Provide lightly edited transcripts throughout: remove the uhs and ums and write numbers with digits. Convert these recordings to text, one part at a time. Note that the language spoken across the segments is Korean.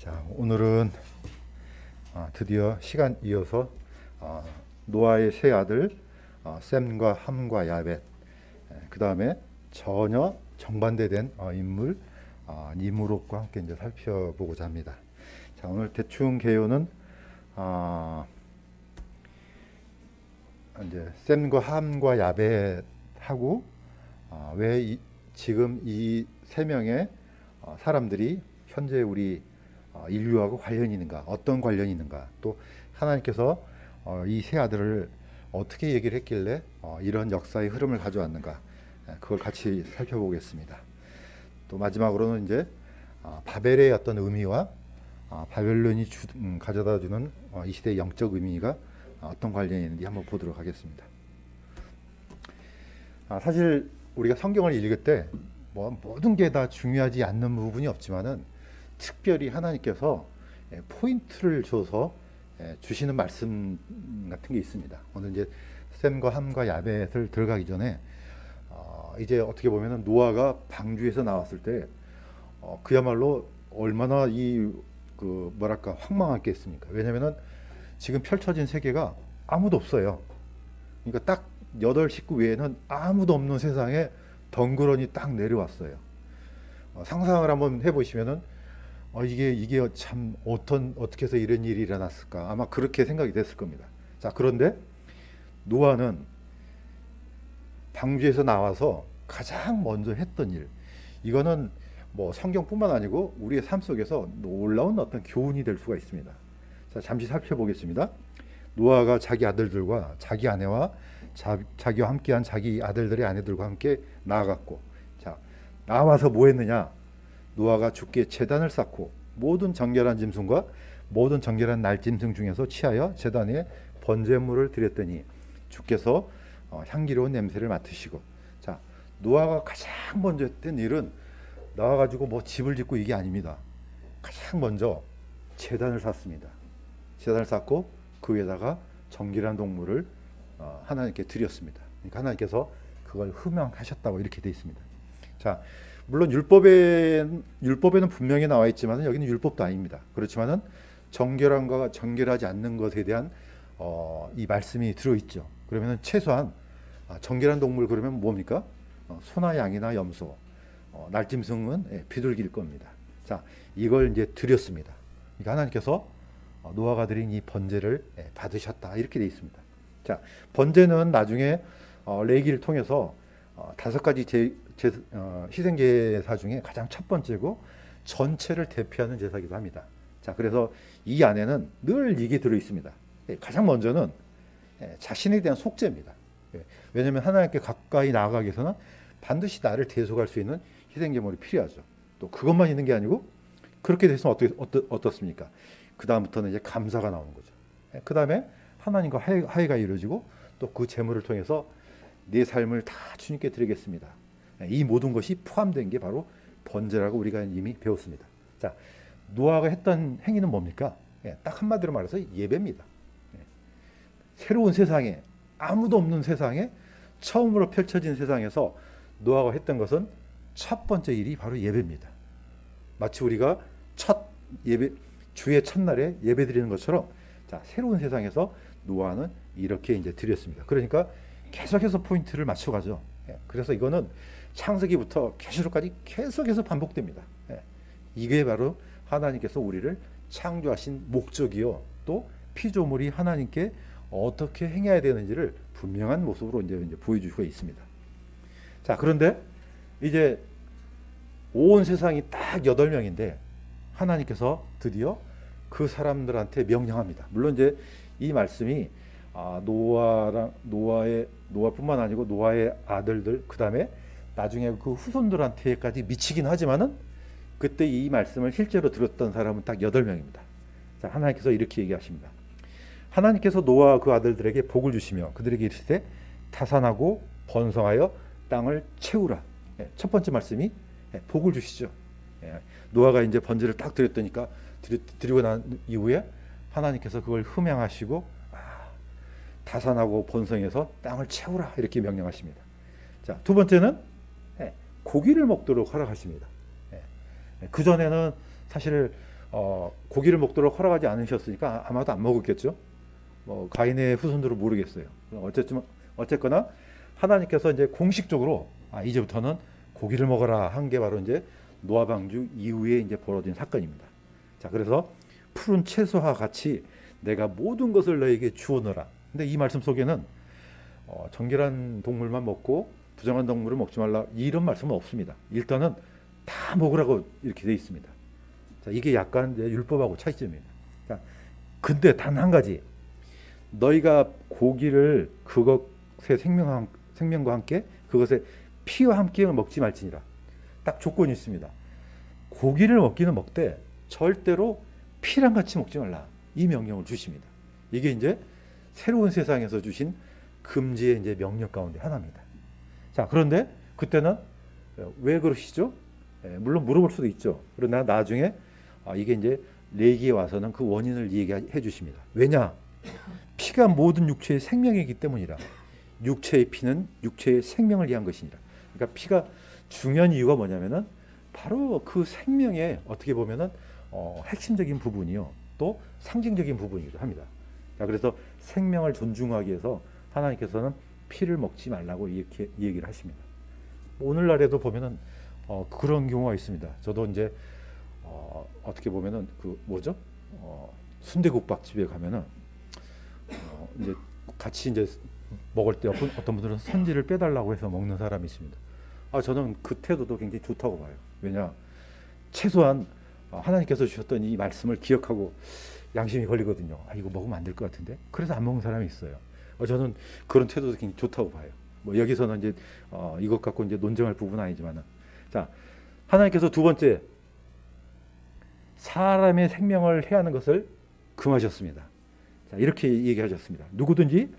자, 오늘은 드디어 시간 이어서 노아의 세 아들 셈과 함과 야벳, 그 다음에 전혀 정반대된 인물 니무롯과 함께 이제 살펴보고자 합니다. 자, 오늘 대충 개요는 이제 셈과 함과 야벳하고 왜 지금 이 세 명의 사람들이 현재 우리 인류하고 관련이 있는가, 어떤 관련이 있는가, 또 하나님께서 이 세 아들을 어떻게 얘기를 했길래 이런 역사의 흐름을 가져왔는가, 그걸 같이 살펴보겠습니다. 또 마지막으로는 이제 바벨의 어떤 의미와 바벨론이 가져다주는 이 시대의 영적 의미가 어떤 관련이 있는지 한번 보도록 하겠습니다. 사실 우리가 성경을 읽을 때 모든 게 다 중요하지 않는 부분이 없지만은 특별히 하나님께서 포인트를 줘서 주시는 말씀 같은 게 있습니다. 오늘 이제 셈과 함과 야벳을 들어가기 전에 이제 어떻게 보면은 노아가 방주에서 나왔을 때 그야말로 얼마나 뭐랄까 황망했겠습니까? 왜냐면은 지금 펼쳐진 세계가 아무도 없어요. 그러니까 딱 8식구 외에는 아무도 없는 세상에 덩그러니 딱 내려왔어요. 상상을 한번 해보시면은 이게 참 어떻게 해서 이런 일이 일어났을까? 아마 그렇게 생각이 됐을 겁니다. 자, 그런데 노아는 방주에서 나와서 가장 먼저 했던 일, 이거는 뭐 성경뿐만 아니고 우리의 삶 속에서 놀라운 어떤 교훈이 될 수가 있습니다. 자, 잠시 살펴보겠습니다. 노아가 자기 아들들과 자기 아내와 자기와 함께한 자기 아들들의 아내들과 함께 나아갔고, 자, 나와서 뭐 했느냐? 노아가 주께 제단을 쌓고 모든 정결한 짐승과 모든 정결한 날짐승 중에서 취하여 제단에 번제물을 드렸더니 주께서 향기로운 냄새를 맡으시고. 자, 노아가 가장 먼저 했던 일은 나와가지고 뭐 집을 짓고 이게 아닙니다. 가장 먼저 제단을 쌓습니다. 제단을 쌓고 그 위에다가 정결한 동물을 하나님께 드렸습니다. 그러니까 하나님께서 그걸 흠양하셨다고 이렇게 되어 있습니다. 자, 물론 율법에는 분명히 나와 있지만 여기는 율법도 아닙니다. 그렇지만은 정결함과 정결하지 않는 것에 대한 이 말씀이 들어있죠. 그러면은 최소한 정결한 동물 그러면 뭡니까? 소나 양이나 염소, 날짐승은 비둘기일 겁니다. 자, 이걸 이제 드렸습니다. 그러니까 하나님께서 노아가 드린 이 번제를 받으셨다 이렇게 되어 있습니다. 자, 번제는 나중에 레위기를 통해서 5가지 희생 제사 중에 가장 첫 번째고 전체를 대표하는 제사이기도 합니다. 자, 그래서 이 안에는 늘 이게 들어 있습니다. 가장 먼저는 자신에 대한 속죄입니다. 왜냐하면 하나님께 가까이 나아가기 위해서는 반드시 나를 대속할 수 있는 희생 제물이 필요하죠. 또 그것만 있는 게 아니고 그렇게 됐으면 어떻습니까? 그 다음부터는 이제 감사가 나오는 거죠. 그 다음에 하나님과 화해가 이루어지고 또 그 제물을 통해서 내 삶을 다 주님께 드리겠습니다. 이 모든 것이 포함된 게 바로 번제라고 우리가 이미 배웠습니다. 자, 노아가 했던 행위는 뭡니까? 딱 한마디로 말해서 예배입니다. 새로운 세상에, 아무도 없는 세상에 처음으로 펼쳐진 세상에서 노아가 했던 것은 첫 번째 일이 바로 예배입니다. 마치 우리가 주의 첫날에 예배 드리는 것처럼, 자, 새로운 세상에서 노아는 이렇게 이제 드렸습니다. 그러니까 계속해서 포인트를 맞춰가죠. 그래서 이거는 창세기부터 계시록까지 계속해서 반복됩니다. 이게 바로 하나님께서 우리를 창조하신 목적이요, 또 피조물이 하나님께 어떻게 행해야 되는지를 분명한 모습으로 이제 보여주고 있습니다. 자, 그런데 이제 온 세상이 딱 8명인데 하나님께서 드디어 그 사람들한테 명령합니다. 물론 이제 이 말씀이 노아뿐만 아니고 노아의 아들들, 그 다음에 나중에 그 후손들한테까지 미치긴 하지만은 그때 이 말씀을 실제로 들었던 사람은 딱 8명입니다. 자, 하나님께서 이렇게 얘기하십니다. 하나님께서 노아와 그 아들들에게 복을 주시며 그들에게 이르시되 타산하고 번성하여 땅을 채우라. 첫 번째 말씀이 복을 주시죠. 노아가 이제 번제를 딱 드렸더니까 드리고 난 이후에 하나님께서 그걸 흠양하시고 다산하고 번성해서 땅을 채우라 이렇게 명령하십니다. 자, 두 번째는 고기를 먹도록 허락하십니다. 그 전에는 사실 고기를 먹도록 허락하지 않으셨으니까 아마도 안 먹었겠죠. 뭐 가인의 후손들은 모르겠어요. 어쨌거나 하나님께서 이제 공식적으로 이제부터는 고기를 먹어라 한 게 바로 이제 노아 방주 이후에 이제 벌어진 사건입니다. 자, 그래서 푸른 채소와 같이 내가 모든 것을 너에게 주어노라. 근데 이 말씀 속에는 정결한 동물만 먹고 부정한 동물을 먹지 말라 이런 말씀은 없습니다. 일단은 다 먹으라고 이렇게 돼 있습니다. 자, 이게 약간 이제 율법하고 차이점입니다. 자, 근데 단 한 가지, 너희가 고기를 그것의 생명과 함께 그것의 피와 함께 먹지 말지니라. 딱 조건이 있습니다. 고기를 먹기는 먹되 절대로 피랑 같이 먹지 말라. 이 명령을 주십니다. 이게 이제 새로운 세상에서 주신 금지의 이제 명령 가운데 하나입니다. 자, 그런데 그때는 왜 그러시죠? 물론 물어볼 수도 있죠. 그러나 나중에 이게 이제 레기에 와서는 그 원인을 얘기해 주십니다. 왜냐? 피가 모든 육체의 생명이기 때문이라. 육체의 피는 육체의 생명을 위한 것이니라. 그러니까 피가 중요한 이유가 뭐냐면은 바로 그 생명의 어떻게 보면은 핵심적인 부분이요, 또 상징적인 부분이기도 합니다. 자, 그래서 생명을 존중하기 위해서 하나님께서는 피를 먹지 말라고 이렇게 얘기를 하십니다. 오늘날에도 보면은 그런 경우가 있습니다. 저도 이제 어떻게 보면은 그 뭐죠? 순대국밥집에 가면은 이제 같이 이제 먹을 때 어떤 분들은 선지를 빼달라고 해서 먹는 사람이 있습니다. 저는 그 태도도 굉장히 좋다고 봐요. 왜냐, 최소한 하나님께서 주셨던 이 말씀을 기억하고 양심이 걸리거든요. 이거 먹으면 안 될 것 같은데. 그래서 안 먹는 사람이 있어요. 저는 그런 태도도 굉장히 좋다고 봐요. 뭐 여기서는 이제 이것 갖고 이제 논쟁할 부분은 아니지만은, 자, 하나님께서 두 번째, 사람의 생명을 해하는 것을 금하셨습니다. 자, 이렇게 얘기하셨습니다. 누구든지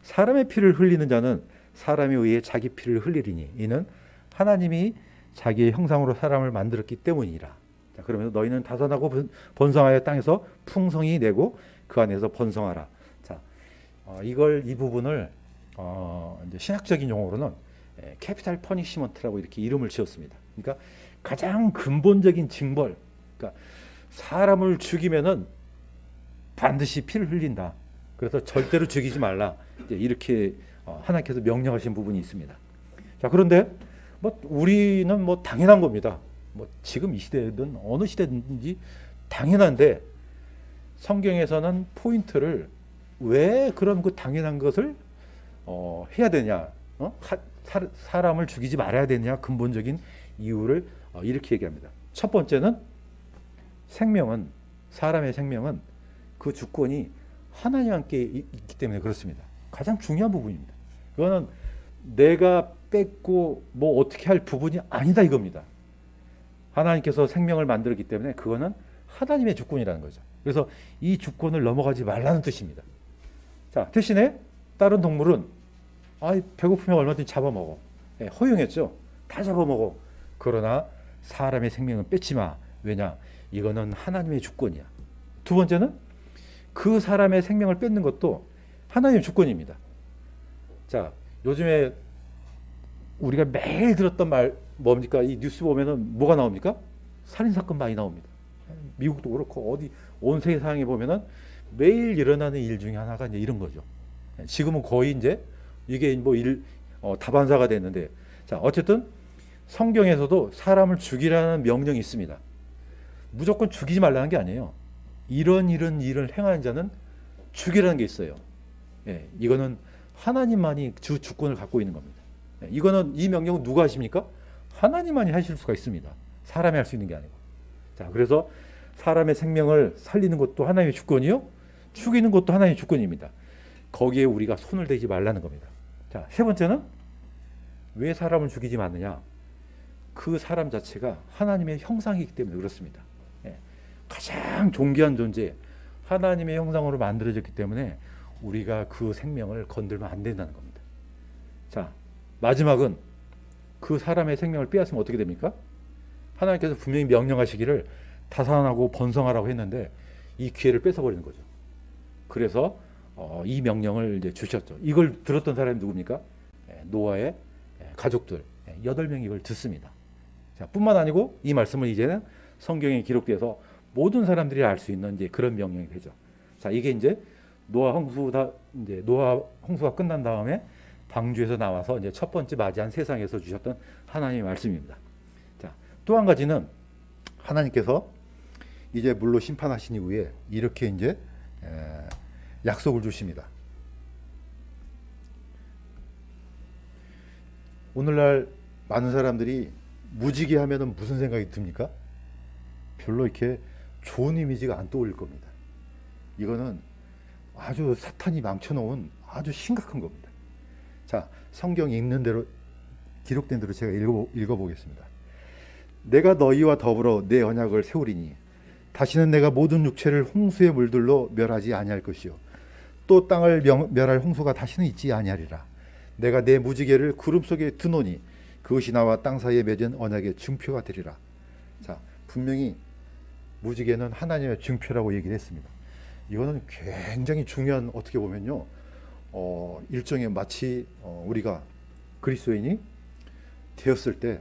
사람의 피를 흘리는 자는 사람에 의해 자기 피를 흘리리니 이는 하나님이 자기의 형상으로 사람을 만들었기 때문이라. 자, 그러면서 너희는 다산하고 번성하여 땅에서 풍성히 내고 그 안에서 번성하라. 자, 이 부분을 이제 신학적인 용어로는 캐피탈 퍼니시먼트라고 이렇게 이름을 지었습니다. 그러니까 가장 근본적인 징벌, 그러니까 사람을 죽이면은 반드시 피를 흘린다. 그래서 절대로 죽이지 말라. 이렇게 하나님께서 명령하신 부분이 있습니다. 자, 그런데 뭐 우리는 뭐 당연한 겁니다. 뭐 지금 이 시대든 어느 시대든지 당연한데 성경에서는 포인트를 왜 그런 그 당연한 것을 해야 되냐, 사람을 죽이지 말아야 되냐 근본적인 이유를 이렇게 얘기합니다. 첫 번째는 사람의 생명은 그 주권이 하나님 함께 있기 때문에 그렇습니다. 가장 중요한 부분입니다. 그거는 내가 뺏고 뭐 어떻게 할 부분이 아니다 이겁니다. 하나님께서 생명을 만들었기 때문에 그거는 하나님의 주권이라는 거죠. 그래서 이 주권을 넘어가지 말라는 뜻입니다. 자, 대신에 다른 동물은 배고프면 얼마든지 잡아먹어. 허용했죠. 다 잡아먹어. 그러나 사람의 생명은 뺏지 마. 왜냐? 이거는 하나님의 주권이야. 두 번째는 그 사람의 생명을 뺏는 것도 하나님의 주권입니다. 자, 요즘에 우리가 매일 들었던 말 뭡니까? 이 뉴스 보면은 뭐가 나옵니까? 살인 사건 많이 나옵니다. 미국도 그렇고 어디 온 세상에 보면은 매일 일어나는 일 중에 하나가 이제 이런 거죠. 지금은 거의 이제 이게 뭐 다반사가 됐는데, 자, 어쨌든 성경에서도 사람을 죽이라는 명령이 있습니다. 무조건 죽이지 말라는 게 아니에요. 이런 일을 행하는 자는 죽이라는 게 있어요. 이거는 하나님만이 주권을 갖고 있는 겁니다. 이거는 이 명령은 누가 하십니까? 하나님만이 하실 수가 있습니다. 사람이 할 수 있는 게 아니고. 자, 그래서 사람의 생명을 살리는 것도 하나님의 주권이요, 죽이는 것도 하나님의 주권입니다. 거기에 우리가 손을 대지 말라는 겁니다. 자, 세 번째는 왜 사람을 죽이지 않느냐? 그 사람 자체가 하나님의 형상이기 때문에 그렇습니다. 가장 존귀한 존재, 하나님의 형상으로 만들어졌기 때문에 우리가 그 생명을 건들면 안 된다는 겁니다. 자, 마지막은 그 사람의 생명을 빼앗으면 어떻게 됩니까? 하나님께서 분명히 명령하시기를 다산하고 번성하라고 했는데 이 기회를 뺏어버리는 거죠. 그래서 이 명령을 이제 주셨죠. 이걸 들었던 사람이 누굽니까? 노아의 가족들 8명이 이걸 듣습니다. 자, 뿐만 아니고 이 말씀은 이제는 성경에 기록돼서 모든 사람들이 알 수 있는 이제 그런 명령이 되죠. 자, 이게 이제 노아 홍수가 끝난 다음에 방주에서 나와서 이제 첫 번째 맞이한 세상에서 주셨던 하나님의 말씀입니다. 자, 또 한 가지는 하나님께서 이제 물로 심판하신 이후에 이렇게 이제 약속을 주십니다. 오늘날 많은 사람들이 무지개 하면은 무슨 생각이 듭니까? 별로 이렇게 좋은 이미지가 안 떠올릴 겁니다. 이거는 아주 사탄이 망쳐놓은 아주 심각한 겁니다. 자, 성경에 있는 대로 기록된 대로 제가 읽어보겠습니다. 내가 너희와 더불어 내 언약을 세우리니 다시는 내가 모든 육체를 홍수의 물들로 멸하지 아니할 것이요 또 땅을 멸할 홍수가 다시는 있지 아니하리라. 내가 내 무지개를 구름 속에 두노니 그것이 나와 땅 사이에 맺은 언약의 증표가 되리라. 자, 분명히 무지개는 하나님의 증표라고 얘기를 했습니다. 이거는 굉장히 중요한, 어떻게 보면요, 일종의 마치 우리가 그리스도인이 되었을 때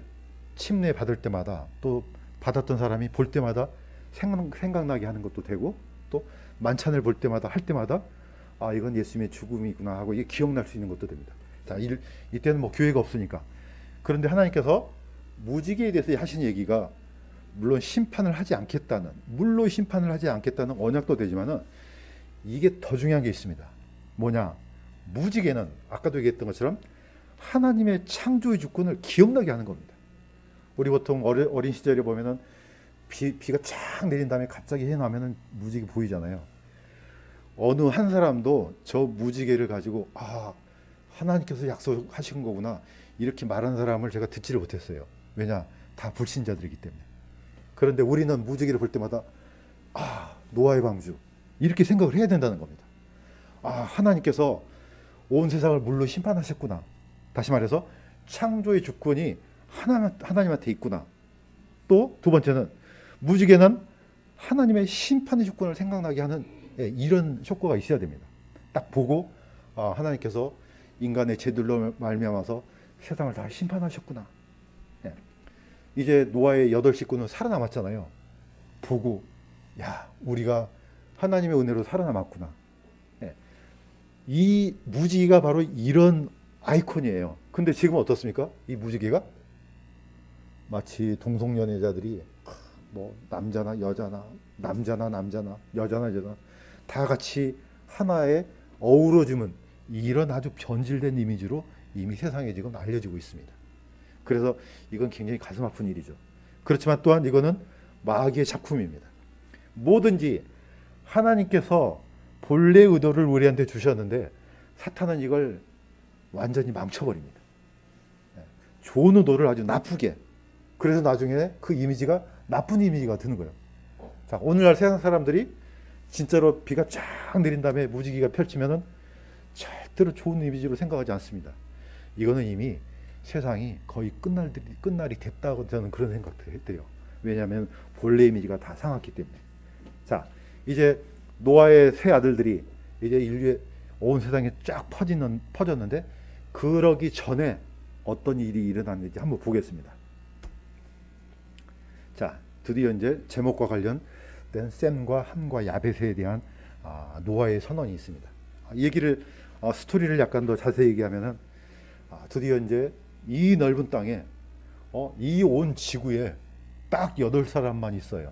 침례 받을 때마다 또 받았던 사람이 볼 때마다 생각나게 하는 것도 되고, 또 만찬을 볼 때마다 할 때마다 아, 이건 예수님의 죽음이구나 하고 이게 기억날 수 있는 것도 됩니다. 자, 이때는 뭐 교회가 없으니까. 그런데 하나님께서 무지개에 대해서 하신 얘기가 물론 심판을 하지 않겠다는, 물로 심판을 하지 않겠다는 언약도 되지만은 이게 더 중요한 게 있습니다. 뭐냐? 무지개는 아까도 얘기했던 것처럼 하나님의 창조의 주권을 기억나게 하는 겁니다. 우리 보통 어린 시절에 보면은 비가 쫙 내린 다음에 갑자기 해 나면은 무지개 보이잖아요. 어느 한 사람도 저 무지개를 가지고 아, 하나님께서 약속하신 거구나 이렇게 말하는 사람을 제가 듣지를 못했어요. 왜냐? 다 불신자들이기 때문에. 그런데 우리는 무지개를 볼 때마다 아, 노아의 방주 이렇게 생각을 해야 된다는 겁니다. 아, 하나님께서 온 세상을 물로 심판하셨구나. 다시 말해서 창조의 주권이 하나님한테 있구나. 또 두 번째는 무지개는 하나님의 심판의 주권을 생각나게 하는 이런 효과가 있어야 됩니다. 딱 보고 아, 하나님께서 인간의 죄들로 말미암아서 세상을 다 심판하셨구나. 이제 노아의 8 식구는 살아남았잖아요. 보고 야, 우리가 하나님의 은혜로 살아남았구나. 이 무지개가 바로 이런 아이콘이에요. 근데 지금 어떻습니까? 이 무지개가 마치 동성연애자들이 뭐 남자나 여자나 여자나 다 같이 하나에 어우러지면 이런 아주 변질된 이미지로 이미 세상에 지금 알려지고 있습니다. 그래서 이건 굉장히 가슴 아픈 일이죠. 그렇지만 또한 이거는 마귀의 작품입니다. 뭐든지 하나님께서 본래 의도를 우리한테 주셨는데 사탄은 이걸 완전히 망쳐버립니다. 좋은 의도를 아주 나쁘게. 그래서 나중에 그 이미지가 나쁜 이미지가 드는 거예요. 자, 오늘날 세상 사람들이 진짜로 비가 쫙 내린 다음에 무지개가 펼치면은 절대로 좋은 이미지로 생각하지 않습니다. 이거는 이미 세상이 거의 끝날이 됐다고 저는 그런 생각도 했대요. 왜냐하면 본래 이미지가 다 상했기 때문에. 자, 이제 노아의 세 아들들이 이제 인류의 온 세상에 쫙 퍼졌는데 그러기 전에 어떤 일이 일어났는지 한번 보겠습니다. 자, 드디어 이제 제목과 관련된 셈과 함과 야벳에 대한 노아의 선언이 있습니다. 얘기를 스토리를 약간 더 자세히 얘기하면은 드디어 이제 이 넓은 땅에 이 온 지구에 딱 8사람만 있어요.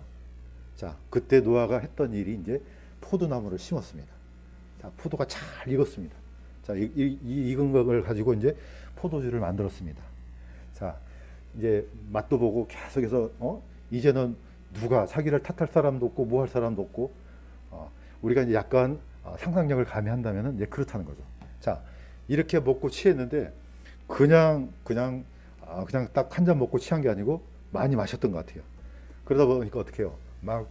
자, 그때 노아가 했던 일이 이제 포도나무를 심었습니다. 자, 포도가 잘 익었습니다. 자, 익은 걸 가지고 이제 포도주를 만들었습니다. 자, 이제 맛도 보고 계속해서 이제는 누가 자기를 탓할 사람도 없고 뭐 할 사람도 없고 우리가 이제 약간 상상력을 가미한다면은 이제 그렇다는 거죠. 자, 이렇게 먹고 취했는데 그냥 딱 한 잔 먹고 취한 게 아니고 많이 마셨던 것 같아요. 그러다 보니까 어떻게 해요? 막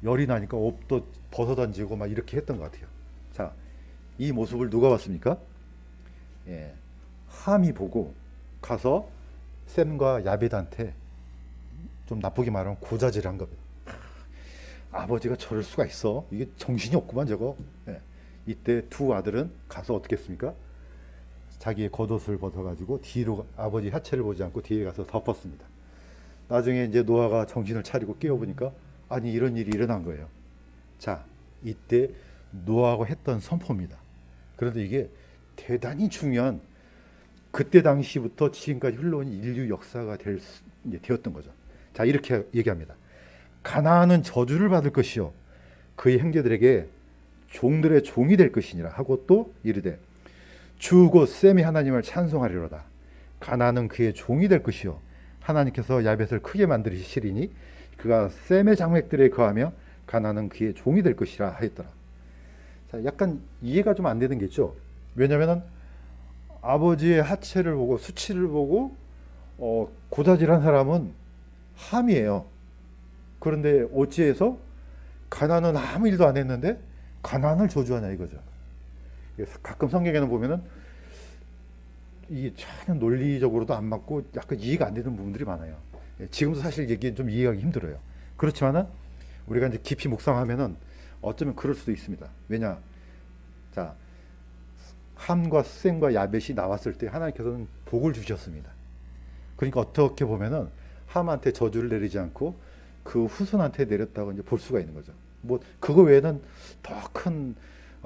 열이 나니까 옷도 벗어 던지고 막 이렇게 했던 것 같아요. 자, 이 모습을 누가 봤습니까? 예, 함이 보고 가서 셈과 야벳한테 좀 나쁘게 말하면 고자질을 한 겁니다. 아버지가 저럴 수가 있어. 이게 정신이 없구만 저거. 예. 이때 두 아들은 가서 어떻게 했습니까? 자기의 겉옷을 벗어가지고 뒤로 아버지 하체를 보지 않고 뒤에 가서 덮었습니다. 나중에 이제 노아가 정신을 차리고 깨어보니까 아니 이런 일이 일어난 거예요. 자, 이때 노아가 했던 선포입니다. 그런데 이게 대단히 중요한 그때 당시부터 지금까지 흘러온 인류 역사가 이제 되었던 거죠. 자, 이렇게 얘기합니다. 가나안은 저주를 받을 것이요 그의 형제들에게 종들의 종이 될 것이니라 하고 또 이르되 주 곧 셈이 하나님을 찬송하리로다. 가나안은 그의 종이 될 것이요 하나님께서 야벳을 크게 만드시리니 그가 셈의 장맥들에 거하며 가나안은 그의 종이 될 것이라 하였더라. 자, 약간 이해가 좀 안 되는 게 있죠. 왜냐하면 아버지의 하체를 보고 수치를 보고 고자질한 사람은 함이에요. 그런데 어찌해서 가나안은 아무 일도 안 했는데 가나안을 저주하냐 이거죠. 그래서 가끔 성경에는 보면은 이 전혀 논리적으로도 안 맞고 약간 이해가 안 되는 부분들이 많아요. 지금도 사실 이게 좀 이해하기 힘들어요. 그렇지만은 우리가 이제 깊이 묵상하면은 어쩌면 그럴 수도 있습니다. 왜냐, 자, 함과 셈과 야벳이 나왔을 때 하나님께서는 복을 주셨습니다. 그러니까 어떻게 보면은 함한테 저주를 내리지 않고 그 후손한테 내렸다고 이제 볼 수가 있는 거죠. 뭐 그거 외에는 더 큰,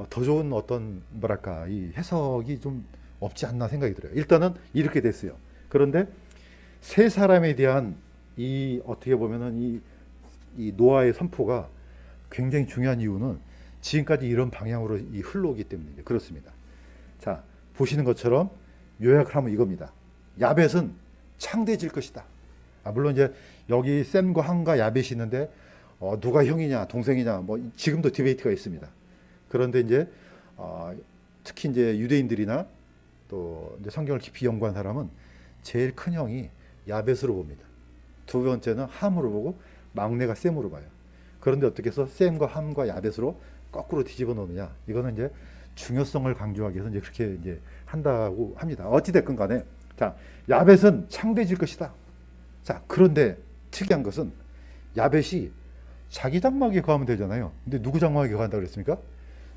더 좋은 어떤 뭐랄까 이 해석이 좀 없지 않나 생각이 들어요. 일단은 이렇게 됐어요. 그런데 세 사람에 대한 이 어떻게 보면은 이 노아의 선포가 굉장히 중요한 이유는 지금까지 이런 방향으로 흘러오기 때문입니다. 그렇습니다. 자, 보시는 것처럼 요약을 하면 이겁니다. 야벳은 창대해질 것이다. 물론 이제 여기 셈과 함과 야벳이 있는데 누가 형이냐 동생이냐 뭐 지금도 디베이트가 있습니다. 그런데 이제 특히 이제 유대인들이나 또 이제 성경을 깊이 연구한 사람은 제일 큰 형이 야벳으로 봅니다. 두 번째는 함으로 보고 막내가 셈으로 봐요. 그런데 어떻게 해서 셈과 함과 야벳으로 거꾸로 뒤집어 놓느냐? 이거는 이제 중요성을 강조하기 위해서 이제 그렇게 이제 한다고 합니다. 어찌 됐건 간에 자, 야벳은 창대해질 것이다. 자, 그런데 특이한 것은 야벳이 자기 장막에 거하면 되잖아요. 근데 누구 장막에 거한다 그랬습니까?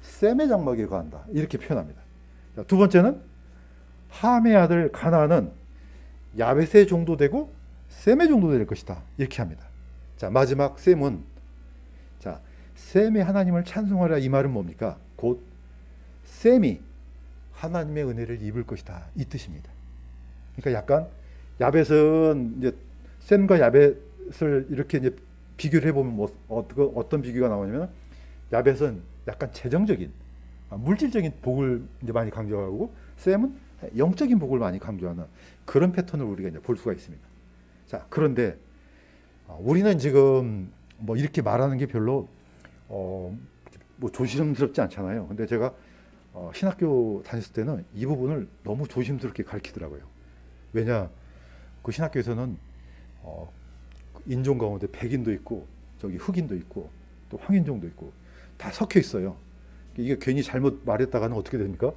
셈의 장막에 거한다. 이렇게 표현합니다. 자, 두 번째는 함의 아들 가나안은 야벳의 종도 되고 셈의 종도 될 것이다. 이렇게 합니다. 자, 마지막 셈은 자, 셈의 하나님을 찬송하라 이 말은 뭡니까? 곧 셈이 하나님의 은혜를 입을 것이다. 이 뜻입니다. 그러니까 약간 야벳은 이제 셈과 야벳을 이렇게 이제 비교를 해보면 뭐 어떤 비교가 나오냐면 야벳은 약간 재정적인 물질적인 복을 이제 많이 강조하고 셈은 영적인 복을 많이 강조하는 그런 패턴을 우리가 이제 볼 수가 있습니다. 자, 그런데 우리는 지금 뭐 이렇게 말하는 게 별로 뭐 조심스럽지 않잖아요. 근데 제가 신학교 다녔을 때는 이 부분을 너무 조심스럽게 가르치더라고요. 왜냐, 그 신학교에서는 인종 가운데 백인도 있고 저기 흑인도 있고 또 황인종도 있고 다 섞여 있어요. 이게 괜히 잘못 말했다가는 어떻게 됩니까?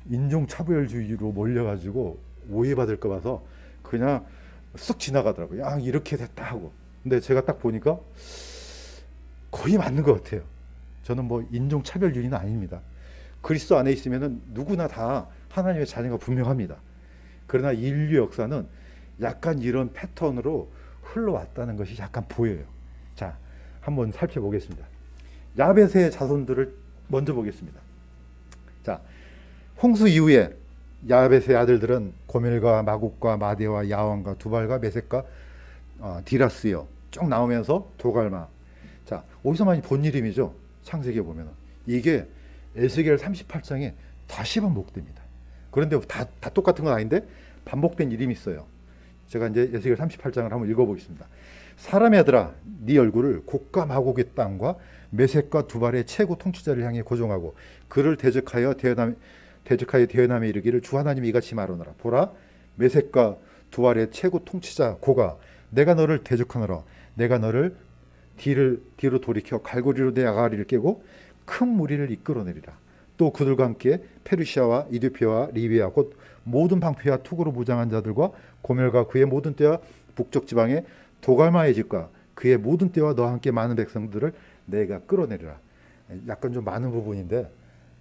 인종차별주의로 몰려가지고 오해받을까 봐서 그냥 쓱 지나가더라고요. 야, 이렇게 됐다 하고. 근데 제가 딱 보니까 거의 맞는 것 같아요. 저는 뭐 인종차별주의는 아닙니다. 그리스도 안에 있으면은 누구나 다 하나님의 자녀가 분명합니다. 그러나 인류 역사는 약간 이런 패턴으로 흘러왔다는 것이 약간 보여요. 자, 한번 살펴보겠습니다. 야벳의 자손들을 먼저 보겠습니다. 자, 홍수 이후에 야벳의 아들들은 고멜과 마국과 마대와 야왕과 두발과 메섹과 디라스요 쭉 나오면서 도갈마. 자, 어디서 많이 본 이름이죠. 창세기에 보면 이게 에스겔 38장에 다시 반복됩니다. 그런데 다 똑같은 건 아닌데 반복된 이름이 있어요. 제가 이제 에스겔 38장을 한번 읽어보겠습니다. 사람의 아들아, 네 얼굴을 곡과 마곡의 땅과 메섹과 두발의 최고 통치자를 향해 고정하고 그를 대적하여 대언함에 이르기를 주 하나님이 이같이 말하노라. 보라, 메섹과 두발의 최고 통치자 고가 내가 너를 대적하노라. 내가 너를 뒤로 돌이켜 갈고리로 내 아가리를 깨고 큰 무리를 이끌어내리라. 또 그들과 함께 페르시아와 이디오피아와 리비아 곧 모든 방패와 투구로 무장한 자들과 고멜과 그의 모든 떼와 북쪽 지방의 도갈마의 집과 그의 모든 떼와 너와 함께 많은 백성들을 내가 끌어내리라. 약간 좀 많은 부분인데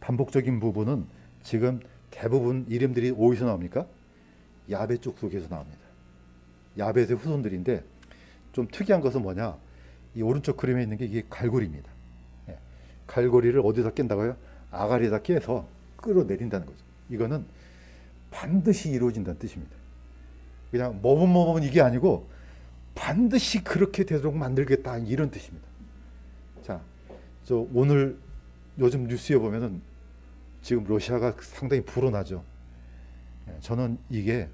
반복적인 부분은 지금 대부분 이름들이 어디서 나옵니까? 야벳 쪽 속에서 나옵니다. 야벳의 후손들인데 좀 특이한 것은 뭐냐? 이 오른쪽 그림에 있는 게 이게 갈고리입니다. 예. 갈고리를 어디서 깬다고요? 아가리에다 깨서 끌어내린다는 거죠. 이거는 반드시 이루어진다는 뜻입니다. 그냥 머뭇머뭇 이게 아니고 반드시 그렇게 되도록 만들겠다 이런 뜻입니다. 자, 저 오늘 요즘 뉴스에 보면은 지금 러시아가 상당히 불어나죠. 예, 저는 이게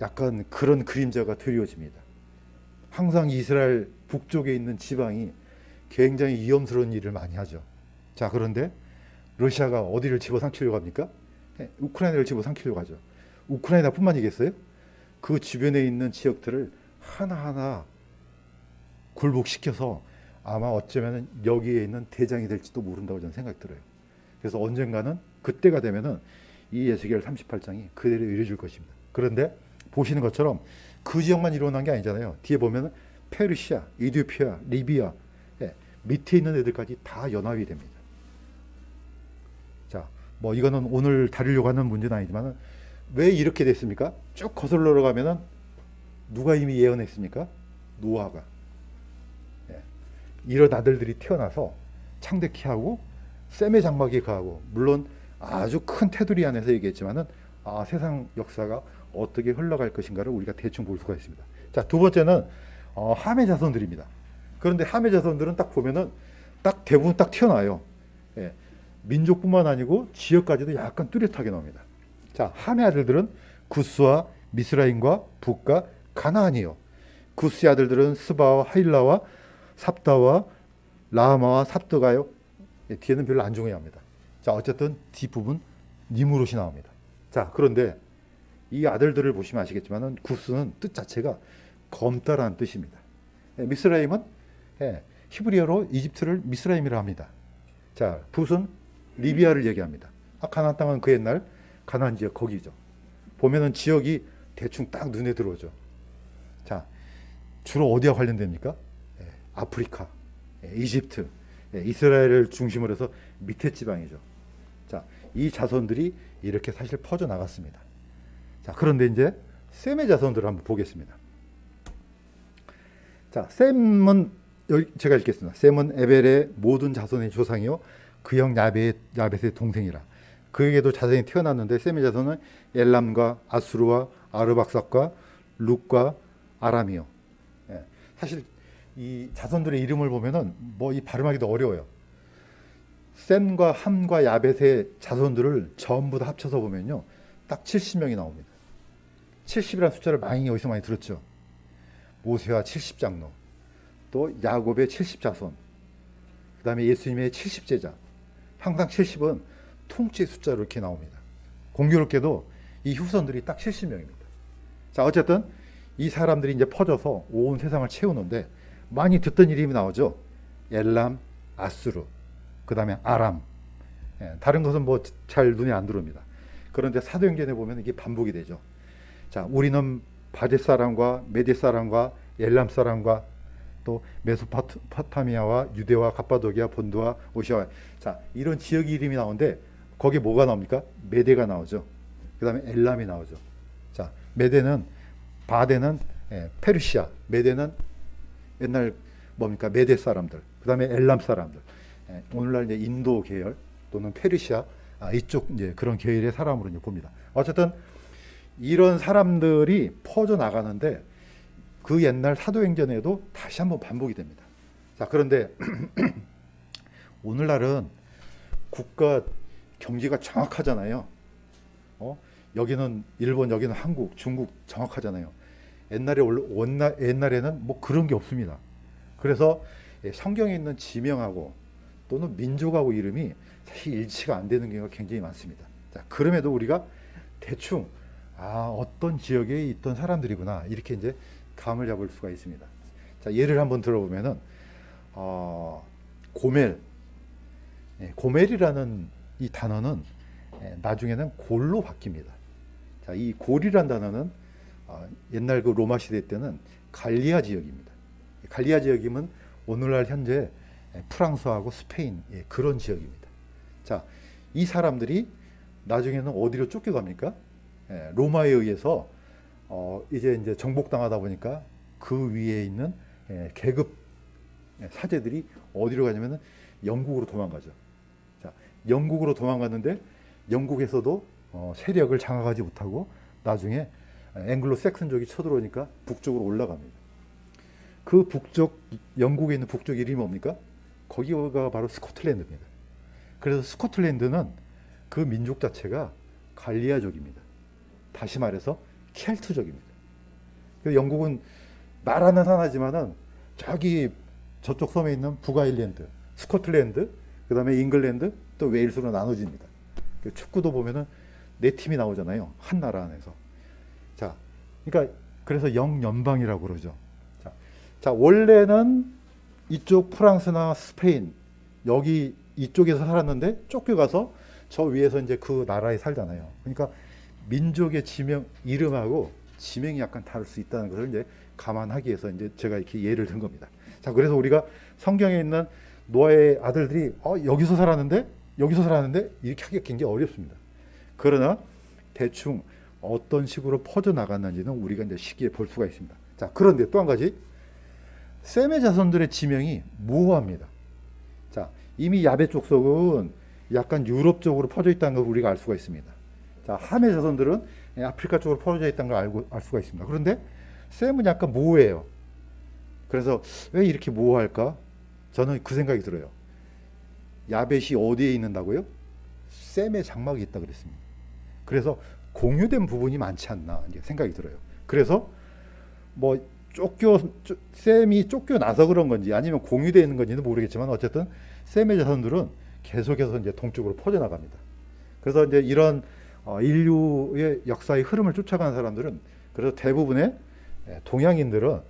약간 그런 그림자가 드리워집니다. 항상 이스라엘 북쪽에 있는 지방이 굉장히 위험스러운 일을 많이 하죠. 자, 그런데 러시아가 어디를 집어삼키려고 합니까? 예, 우크라이나를 집어삼키려고 하죠. 우크라이나뿐만이겠어요? 그 주변에 있는 지역들을 하나하나 굴복시켜서 아마 어쩌면 여기에 있는 대장이 될지도 모른다고 저는 생각이 들어요. 그래서 언젠가는 그때가 되면은 이 에스겔 38장이 그대로 이루어질 것입니다. 그런데 보시는 것처럼 그 지역만 일어난 게 아니잖아요. 뒤에 보면 페르시아, 이디오피아, 리비아, 예, 밑에 있는 애들까지 다 연합이 됩니다. 자, 뭐 이거는 오늘 다루려고 하는 문제는 아니지만 왜 이렇게 됐습니까? 쭉 거슬러 가면은 누가 이미 예언했습니까? 노아가. 예, 이런 아들들이 태어나서 창대케 하고 셈의 장막에 거하고, 물론 아주 큰 테두리 안에서 얘기했지만은 세상 역사가 어떻게 흘러갈 것인가를 우리가 대충 볼 수가 있습니다. 자, 두 번째는 함의 자손들입니다. 그런데 함의 자손들은 딱 보면은 딱 대부분 딱 튀어나와요. 예, 민족뿐만 아니고 지역까지도 약간 뚜렷하게 나옵니다. 자, 함의 아들들은 구스와 미스라임과 북과 가나안이요. 구스의 아들들은 스바와 하일라와 삽다와 라마와 삽드가요. 예, 뒤에는 별로 안 중요합니다. 자, 어쨌든 뒷부분 니무롯이 나옵니다. 자, 그런데 이 아들들을 보시면 아시겠지만은 구스는 뜻 자체가 검다라는 뜻입니다. 예, 미스라임은 히브리어로 이집트를 미스라임이라 합니다. 자, 붓은 리비아를 얘기합니다. 가나안 땅은 그 옛날 가나안 지역 거기죠. 보면은 지역이 대충 딱 눈에 들어오죠. 자, 주로 어디와 관련됩니까? 아프리카, 이집트, 이스라엘을 중심으로 해서 밑에 지방이죠. 자, 이 자손들이 이렇게 사실 퍼져 나갔습니다. 자, 그런데 이제 셈의 자손들을 한번 보겠습니다. 자, 셈은 여기 제가 읽겠습니다. 셈은 에벨의 모든 자손의 조상이요 그 형 야벳의 동생이라. 그에게도 자손이 태어났는데 셈의 자손은 엘람과 아수르와 아르박삭과 룻과 아람이요. 예, 사실 이 자손들의 이름을 보면은 뭐 이 발음하기도 어려워요. 셈과 함과 야벳의 자손들을 전부 다 합쳐서 보면요, 딱 70명이 나옵니다. 70이라는 숫자를 어디서 많이 들었죠. 모세와 70장로, 또 야곱의 70자손, 그 다음에 예수님의 70제자. 항상 70은 통째 숫자로 이렇게 나옵니다. 공교롭게도 이 후손들이 딱 70명입니다. 자, 어쨌든 이 사람들이 이제 퍼져서 온 세상을 채우는데 많이 듣던 이름이 나오죠. 엘람, 아수르, 그 다음에 아람. 예, 다른 것은 뭐 잘 눈에 안 들어옵니다. 그런데 사도행전에 보면 이게 반복이 되죠. 자, 우리는 바데 사람과 메데 사람과 엘람 사람과 또 메소포타미아와 유대와 갑바도기아 본도와 오시아. 자, 이런 지역 이름이 나오는데 거기에 뭐가 나옵니까? 메데가 나오죠. 그 다음에 엘람이 나오죠. 자, 메데는 바데는 페르시아, 메데는 옛날 뭡니까? 메데 사람들. 그 다음에 엘람 사람들. 오늘날 이제 인도 계열 또는 페르시아 이쪽 이제 그런 계열의 사람으로 이제 봅니다. 어쨌든 이런 사람들이 퍼져 나가는데 그 옛날 사도행전에도 다시 한번 반복이 됩니다. 자, 그런데 오늘날은 국가 경제가 정확하잖아요. 여기는 일본, 여기는 한국, 중국 정확하잖아요. 옛날에는 뭐 그런 게 없습니다. 그래서 성경에 있는 지명하고 또는 민족하고 이름이 사실 일치가 안 되는 경우가 굉장히 많습니다. 자, 그럼에도 우리가 대충 어떤 지역에 있던 사람들이구나 이렇게 이제 감을 잡을 수가 있습니다. 자, 예를 한번 들어보면은 고멜, 고멜이라는 이 단어는 나중에는 골로 바뀝니다. 자, 이 골이란 단어는 옛날 그 로마 시대 때는 갈리아 지역입니다. 갈리아 지역이면 오늘날 현재 프랑스하고 스페인 그런 지역입니다. 자, 이 사람들이 나중에는 어디로 쫓겨갑니까? 로마에 의해서 이제 정복당하다 보니까 그 위에 있는 계급 사제들이 어디로 가냐면은 영국으로 도망가죠. 자, 영국으로 도망갔는데 영국에서도 세력을 장악하지 못하고 나중에 앵글로 섹슨족이 쳐들어오니까 북쪽으로 올라갑니다. 그 북쪽, 영국에 있는 북쪽 이름이 뭡니까? 거기가 바로 스코틀랜드입니다. 그래서 스코틀랜드는 그 민족 자체가 갈리아족입니다. 다시 말해서 켈트족입니다. 영국은 나라는 하나지만은 저기 저쪽 섬에 있는 북아일랜드, 스코틀랜드, 그 다음에 잉글랜드, 또 웨일스로 나눠집니다. 축구도 보면은 네 팀이 나오잖아요. 한 나라 안에서. 자, 그러니까 그래서 영연방이라고 그러죠. 자, 원래는 이쪽 프랑스나 스페인 여기 이쪽에서 살았는데 쫓겨가서 저 위에서 이제 그 나라에 살잖아요. 그러니까 민족의 지명 이름하고 지명이 약간 다를 수 있다는 것을 이제 감안하기 위해서 이제 제가 이렇게 예를 든 겁니다. 자, 그래서 우리가 성경에 있는 노아의 아들들이 여기서 살았는데 이렇게 하기가 굉장히 어렵습니다. 그러나 대충 어떤 식으로 퍼져 나갔는지는 우리가 이제 쉽게 볼 수가 있습니다. 자, 그런데 또 한 가지 셈의 자손들의 지명이 모호합니다. 자, 이미 야벳 족속은 약간 유럽 쪽으로 퍼져 있다는 걸 우리가 알 수가 있습니다. 자, 함의 자손들은 아프리카 쪽으로 퍼져 있다는 걸 알 수가 있습니다. 그런데 셈은 약간 모호해요. 그래서 왜 이렇게 모호할까? 저는 그 생각이 들어요. 야벳이 어디에 있는다고요? 셈의 장막이 있다 그랬습니다. 그래서 공유된 부분이 많지 않나 이제 생각이 들어요. 그래서 뭐 셈이 쫓겨나서 그런 건지 아니면 공유되어 있는 건지는 모르겠지만 어쨌든 셈의 자손들은 계속해서 이제 동쪽으로 퍼져나갑니다. 그래서 이제 이런 인류의 역사의 흐름을 쫓아가는 사람들은 그래서 대부분의 동양인들은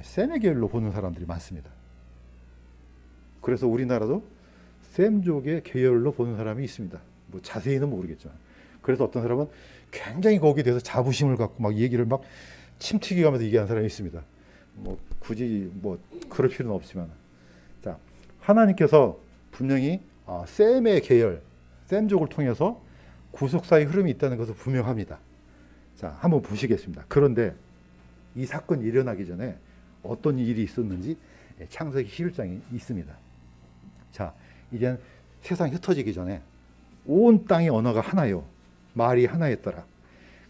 셈의 계열로 보는 사람들이 많습니다. 그래서 우리나라도 셈족의 계열로 보는 사람이 있습니다. 뭐 자세히는 모르겠지만. 그래서 어떤 사람은 굉장히 거기에 대해서 자부심을 갖고 막 얘기를 막 침튀기 가면서 얘기하는 사람이 있습니다. 뭐 굳이 뭐 그럴 필요는 없지만. 자, 하나님께서 분명히 셈의 계열, 셈족을 통해서 구속사의 흐름이 있다는 것은 분명합니다. 자, 한번 보시겠습니다. 그런데 이 사건이 일어나기 전에 어떤 일이 있었는지 창세기 11장이 있습니다. 자, 이젠 세상이 흩어지기 전에 온 땅의 언어가 하나요. 말이 하나였더라.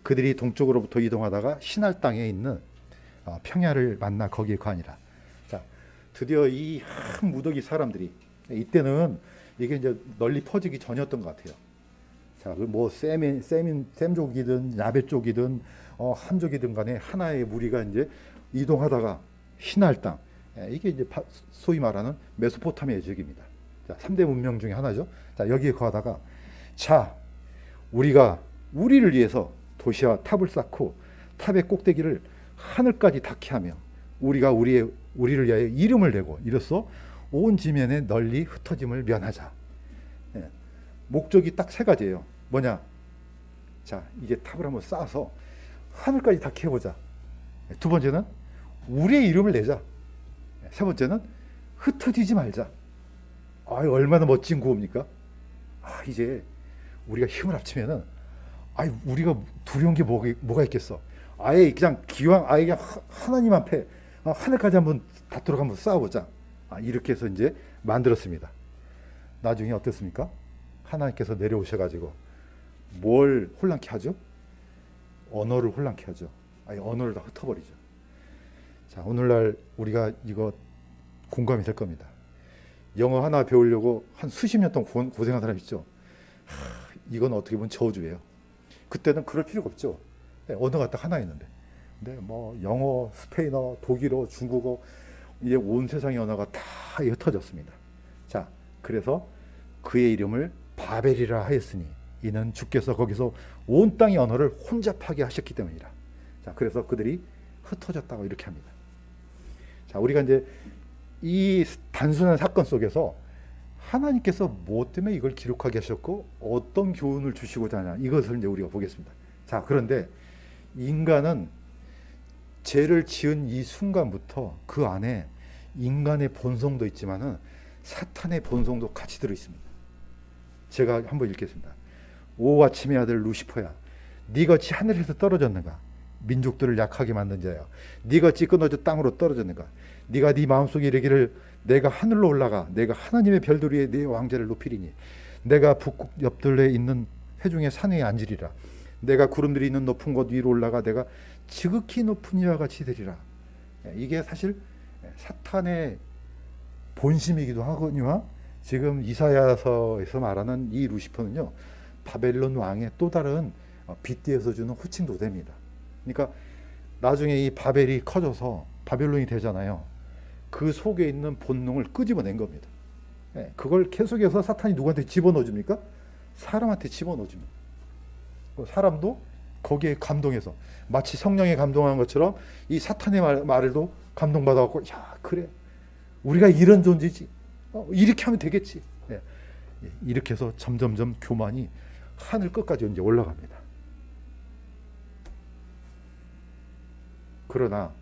그들이 동쪽으로부터 이동하다가 신할 땅에 있는 평야를 만나 거기에 거하니라. 자, 드디어 이 한 무더기 사람들이 이때는 이게 이제 널리 퍼지기 전이었던 것 같아요. 자, 뭐 셈족이든 야벳 쪽이든 한족이든 간에 하나의 무리가 이제 이동하다가 신할 땅, 이게 이제 소위 말하는 메소포타미아 지역입니다. 자, 3대 문명 중에 하나죠. 자, 여기에 거하다가 자, 우리가 우리를 위해서 도시와 탑을 쌓고 탑의 꼭대기를 하늘까지 닿게 하며 우리가 우리를 위하여 이름을 내고 이로써 온 지면에 널리 흩어짐을 면하자. 목적이 딱 세 가지예요. 뭐냐? 자, 이제 탑을 한번 쌓아서 하늘까지 닿게 해보자. 두 번째는 우리의 이름을 내자. 세 번째는 흩어지지 말자. 얼마나 멋진 구호입니까? 이제 우리가 힘을 합치면은 우리가 두려운 게 뭐가 있겠어? 아예 그냥 기왕 아예 그냥 하나님 앞에 하늘까지 한번 닿도록 한번 쌓아보자. 이렇게 해서 이제 만들었습니다. 나중에 어땠습니까? 하나님께서 내려오셔가지고 뭘 혼란케 하죠? 언어를 혼란케 하죠. 언어를 다 흩어버리죠. 자, 오늘날 우리가 이거 공감이 될 겁니다. 영어 하나 배우려고 한 수십 년 동안 고생한 사람 있죠. 이건 어떻게 보면 저주예요. 그때는 그럴 필요가 없죠. 언어가 딱 하나 있는데. 근데 뭐 영어, 스페인어, 독일어, 중국어 이제 온 세상의 언어가 다 흩어졌습니다. 자, 그래서 그의 이름을 바벨이라 하였으니 이는 주께서 거기서 온 땅의 언어를 혼잡하게 하셨기 때문이라. 자, 그래서 그들이 흩어졌다고 이렇게 합니다. 자, 우리가 이제 이 단순한 사건 속에서 하나님께서 무엇 때문에 이걸 기록하게 하셨고 어떤 교훈을 주시고자 하냐 이것을 이제 우리가 보겠습니다. 자, 그런데 인간은 죄를 지은 이 순간부터 그 안에 인간의 본성도 있지만은 사탄의 본성도 같이 들어 있습니다. 제가 한번 읽겠습니다. 오 아침의 아들 루시퍼야, 네같이 하늘에서 떨어졌는가? 민족들을 약하게 만든 자야, 네같이 끊어져 땅으로 떨어졌는가? 네가 네 마음속에 이르기를 내가 하늘로 올라가 내가 하나님의 별들 위에 내 왕좌를 높이리니 내가 북극 옆들에 있는 회중의 산 위에 앉으리라. 내가 구름들이 있는 높은 곳 위로 올라가 내가 지극히 높은 이와 같이 되리라. 이게 사실 사탄의 본심이기도 하거니와 지금 이사야서에서 말하는 이 루시퍼는요 바벨론 왕의 또 다른 빗대어서 주는 호칭도 됩니다. 그러니까 나중에 이 바벨이 커져서 바벨론이 되잖아요. 그 속에 있는 본능을 끄집어낸 겁니다. 그걸 계속해서 사탄이 누구한테 집어넣어 줍니까? 사람한테 집어넣어 줍니다. 사람도 거기에 감동해서 마치 성령에 감동한 것처럼 이 사탄의 말에도 감동받아갖고 야 그래 우리가 이런 존재지 이렇게 하면 되겠지. 이렇게 해서 점점점 교만이 하늘 끝까지 이제 올라갑니다. 그러나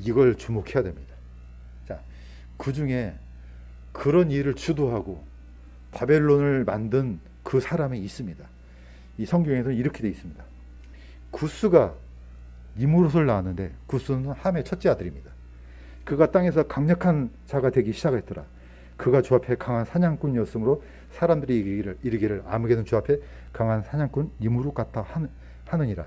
이걸 주목해야 됩니다. 자, 그 중에 그런 일을 주도하고 바벨론을 만든 그 사람이 있습니다. 이 성경에서는 이렇게 되어 있습니다. 구스가 니무롯을 낳았는데 구스는 함의 첫째 아들입니다. 그가 땅에서 강력한 자가 되기 시작했더라. 그가 주 앞에 강한 사냥꾼이었으므로 사람들이 이르기를 아무개는 주 앞에 강한 사냥꾼 니무롯 같다 하느니라.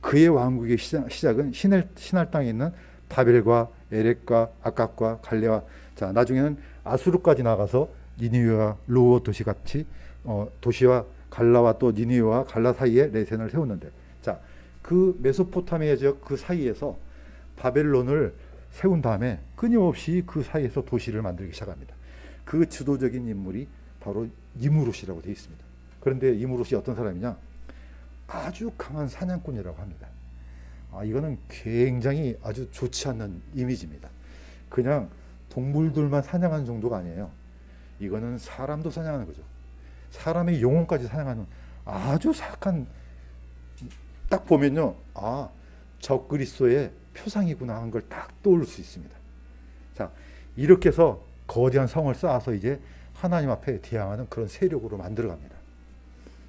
그의 왕국의 시작은 신할 땅에 있는 바벨과 에렉과 아깝과 갈레와 자 나중에는 아수르까지 나가서 니느웨와 로어 도시 같이 도시와 갈라와 또 니느웨와 갈라 사이에 레센을 세웠는데 자 그 메소포타미아 지역 그 사이에서 바벨론을 세운 다음에 끊임없이 그 사이에서 도시를 만들기 시작합니다. 그 주도적인 인물이 바로 니무롯이라고 되어 있습니다. 그런데 니무롯이 어떤 사람이냐? 아주 강한 사냥꾼이라고 합니다. 이거는 굉장히 아주 좋지 않는 이미지입니다. 그냥 동물들만 사냥하는 정도가 아니에요. 이거는 사람도 사냥하는 거죠. 사람의 영혼까지 사냥하는 아주 사악한 딱 보면요. 적그리스도의 표상이구나 하는 걸 딱 떠올릴 수 있습니다. 자, 이렇게 해서 거대한 성을 쌓아서 이제 하나님 앞에 대항하는 그런 세력으로 만들어갑니다.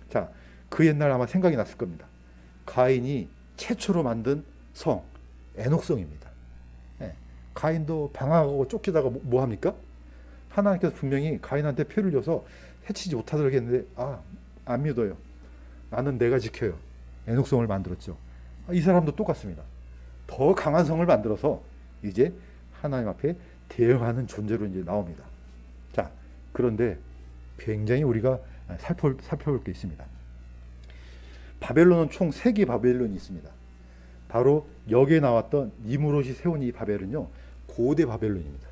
자, 그 옛날 아마 생각이 났을 겁니다. 가인이 최초로 만든 성, 에녹성입니다. 가인도 방황하고 쫓기다가 뭐 합니까? 하나님께서 분명히 가인한테 표를 줘서 해치지 못하도록 했는데 안 믿어요. 나는 내가 지켜요. 에녹성을 만들었죠. 이 사람도 똑같습니다. 더 강한 성을 만들어서 이제 하나님 앞에 대응하는 존재로 이제 나옵니다. 자, 그런데 굉장히 우리가 살펴볼 게 있습니다. 바벨론은 총 3개 바벨론이 있습니다. 바로 여기에 나왔던 니무롯이 세운 이 바벨은요 고대 바벨론입니다.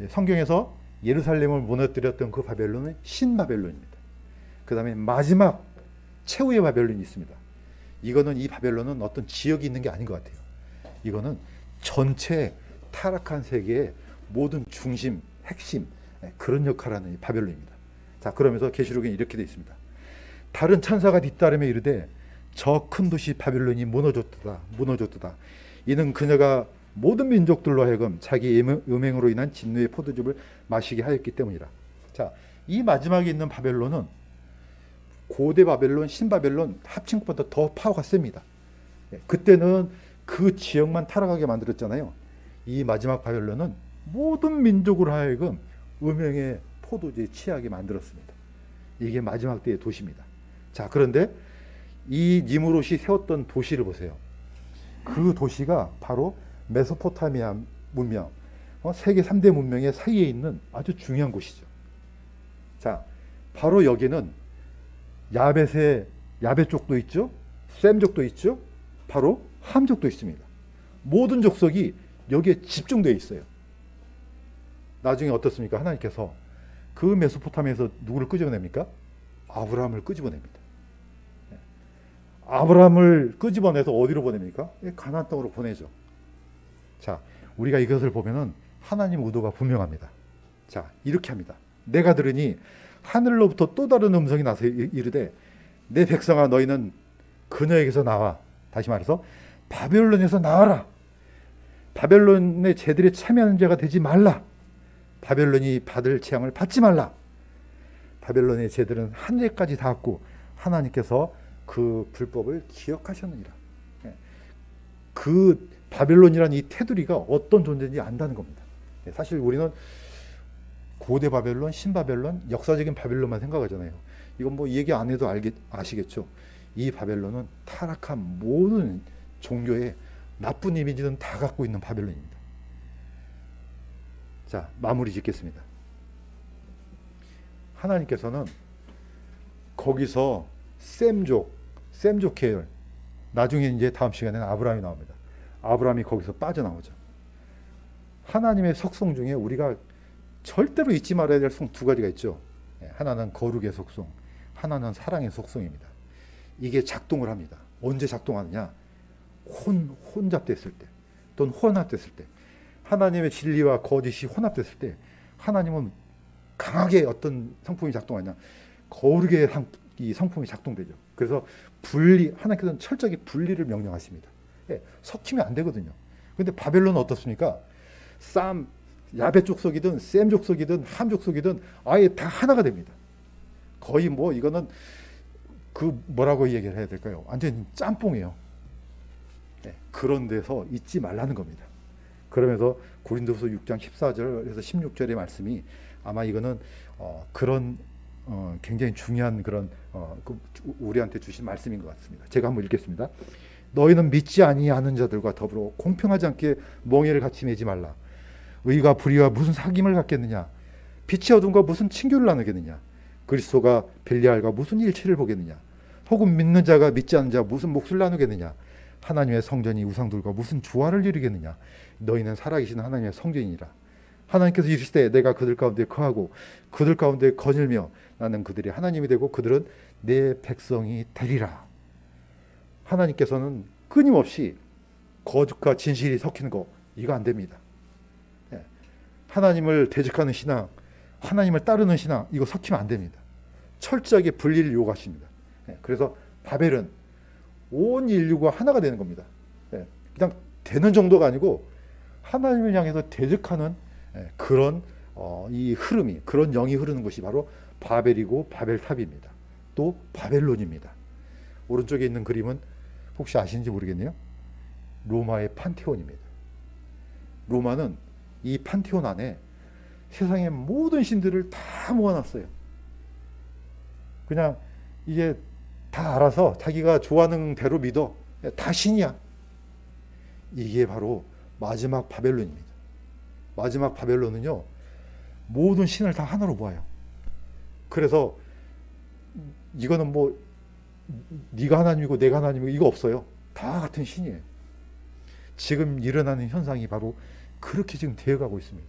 성경에서 예루살렘을 무너뜨렸던 그 바벨론은 신바벨론입니다. 그 다음에 마지막 최후의 바벨론이 있습니다. 이거는 이 바벨론은 어떤 지역이 있는 게 아닌 것 같아요. 이거는 전체 타락한 세계의 모든 중심, 핵심 그런 역할을 하는 바벨론입니다. 자, 그러면서 계시록에 이렇게 되어 있습니다. 다른 천사가 뒤따르며 이르되 저 큰 도시 바벨론이 무너졌도다. 이는 그녀가 모든 민족들로 하여금 자기 음행으로 인한 진노의 포도즙을 마시게 하였기 때문이라. 자, 이 마지막에 있는 바벨론은 고대 바벨론, 신바벨론 합친 것보다 더 파워가 셉니다. 그때는 그 지역만 타락하게 만들었잖아요. 이 마지막 바벨론은 모든 민족으로 하여금 음행의 포도주에 취하게 만들었습니다. 이게 마지막 때의 도시입니다. 자, 그런데 이 니무롯이 세웠던 도시를 보세요. 그 도시가 바로 메소포타미아 문명, 세계 3대 문명의 사이에 있는 아주 중요한 곳이죠. 자, 바로 여기는 야벳 족도 있죠. 셈 족도 있죠. 바로 함 족도 있습니다. 모든 족속이 여기에 집중되어 있어요. 나중에 어떻습니까? 하나님께서 그 메소포타미아에서 누구를 끄집어냅니까? 아브라함을 끄집어냅니다. 아브라함을 끄집어내서 어디로 보냅니까? 가나안 땅으로 보내죠. 자, 우리가 이것을 보면은 하나님 의도가 분명합니다. 자, 이렇게 합니다. 내가 들으니 하늘로부터 또 다른 음성이 나서 이르되 내 백성아 너희는 그녀에게서 나와. 다시 말해서 바벨론에서 나와라. 바벨론의 죄들에 참여하는 자가 되지 말라. 바벨론이 받을 재앙을 받지 말라. 바벨론의 죄들은 하늘에까지 닿았고 하나님께서 그 불법을 기억하셨느니라. 그 바벨론이라는 이 테두리가 어떤 존재인지 안다는 겁니다. 사실 우리는 고대 바벨론, 신바벨론, 역사적인 바벨론만 생각하잖아요. 이건 뭐 얘기 안 해도 아시겠죠. 이 바벨론은 타락한 모든 종교의 나쁜 이미지는 다 갖고 있는 바벨론입니다. 자, 마무리 짓겠습니다. 하나님께서는 거기서 셈족 계열, 나중에 이제 다음 시간에는 아브라함이 나옵니다. 아브라함이 거기서 빠져나오죠. 하나님의 속성 중에 우리가 절대로 잊지 말아야 될 속 두 가지가 있죠. 하나는 거룩의 속성, 하나는 사랑의 속성입니다. 이게 작동을 합니다. 언제 작동하느냐? 혼잡됐을 때, 또는 혼합됐을 때, 하나님의 진리와 거짓이 혼합됐을 때, 하나님은 강하게 어떤 성품이 작동하냐? 거룩의 이 성품이 작동되죠. 그래서 하나님께서는 철저하게 분리를 명령하십니다. 섞이면 안 되거든요. 근데 바벨론은 어떻습니까? 야벳 족속이든 셈 족속이든 함 족속이든 아예 다 하나가 됩니다. 거의 뭐 이거는 뭐라고 얘기를 해야 될까요? 완전 짬뽕이에요. 그런 데서 잊지 말라는 겁니다. 그러면서 고린도서 6장 14절에서 16절의 말씀이 아마 이거는 그런 굉장히 중요한 그런 우리한테 주신 말씀인 것 같습니다. 제가 한번 읽겠습니다. 너희는 믿지 아니하는 자들과 더불어 공평하지 않게 멍에를 같이 매지 말라. 의가 불의와 무슨 사귐을 갖겠느냐? 빛이 어둠과 무슨 친교를 나누겠느냐? 그리스도가 벨리알과 무슨 일치를 보겠느냐? 혹은 믿는 자가 믿지 않는 자 무슨 몫을 나누겠느냐? 하나님의 성전이 우상들과 무슨 조화를 이루겠느냐? 너희는 살아계신 하나님의 성전이니라. 하나님께서 이르시되 내가 그들 가운데 거하고 그들 가운데 거닐며 나는 그들이 하나님이 되고 그들은 내 백성이 되리라. 하나님께서는 끊임없이 거짓과 진실이 섞이는 거 이거 안 됩니다. 하나님을 대적하는 신앙, 하나님을 따르는 신앙 이거 섞이면 안 됩니다. 철저하게 분리를 요구하십니다. 그래서 바벨은 온 인류가 하나가 되는 겁니다. 그냥 되는 정도가 아니고 하나님을 향해서 대적하는 그런 이 흐름이, 그런 영이 흐르는 것이 바로 바벨이고 바벨탑입니다. 또 바벨론입니다. 오른쪽에 있는 그림은 혹시 아시는지 모르겠네요. 로마의 판테온입니다. 로마는 이 판테온 안에 세상의 모든 신들을 다 모아놨어요. 그냥 이게 다 알아서 자기가 좋아하는 대로 믿어. 다 신이야. 이게 바로 마지막 바벨론입니다. 마지막 바벨론은요, 모든 신을 다 하나로 모아요. 그래서 이거는 뭐 네가 하나님이고 내가 하나님이고 이거 없어요. 다 같은 신이에요. 지금 일어나는 현상이 바로 그렇게 지금 되어가고 있습니다.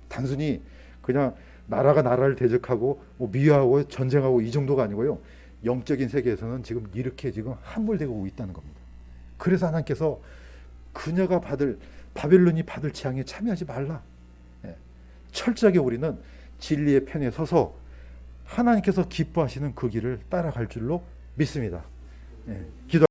단순히 그냥 나라가 나라를 대적하고 뭐 미화하고 전쟁하고 이 정도가 아니고요. 영적인 세계에서는 지금 이렇게 지금 함몰되고 있다는 겁니다. 그래서 하나님께서 그녀가 바벨론이 받을 재앙에 참여하지 말라. 철저하게 우리는 진리의 편에 서서 하나님께서 기뻐하시는 그 길을 따라갈 줄로 믿습니다. 기도